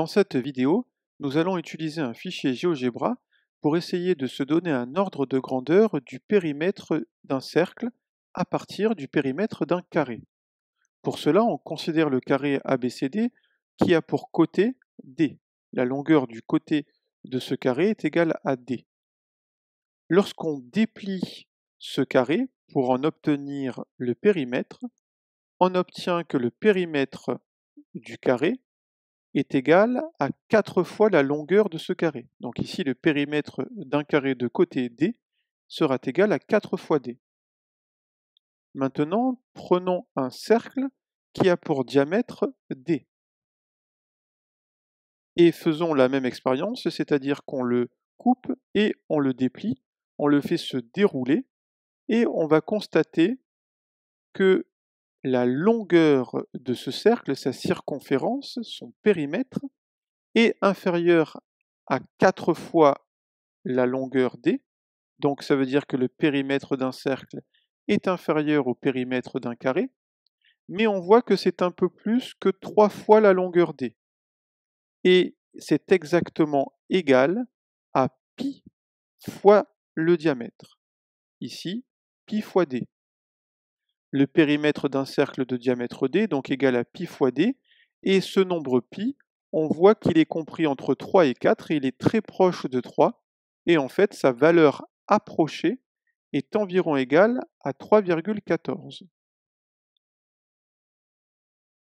Dans cette vidéo, nous allons utiliser un fichier GeoGebra pour essayer de se donner un ordre de grandeur du périmètre d'un cercle à partir du périmètre d'un carré. Pour cela, on considère le carré ABCD qui a pour côté D. La longueur du côté de ce carré est égale à D. Lorsqu'on déplie ce carré pour en obtenir le périmètre, on obtient que le périmètre du carré est égal à 4 fois la longueur de ce carré. Donc ici, le périmètre d'un carré de côté D sera égal à 4 fois D. Maintenant, prenons un cercle qui a pour diamètre D. Et faisons la même expérience, c'est-à-dire qu'on le coupe et on le déplie, on le fait se dérouler, et on va constater que la longueur de ce cercle, sa circonférence, son périmètre, est inférieure à 4 fois la longueur D. Donc ça veut dire que le périmètre d'un cercle est inférieur au périmètre d'un carré, mais on voit que c'est un peu plus que 3 fois la longueur D. Et c'est exactement égal à pi fois le diamètre. Ici, pi fois D. Le périmètre d'un cercle de diamètre D, donc égal à pi fois D, et ce nombre pi, on voit qu'il est compris entre 3 et 4, et il est très proche de 3, et en fait sa valeur approchée est environ égale à 3,14.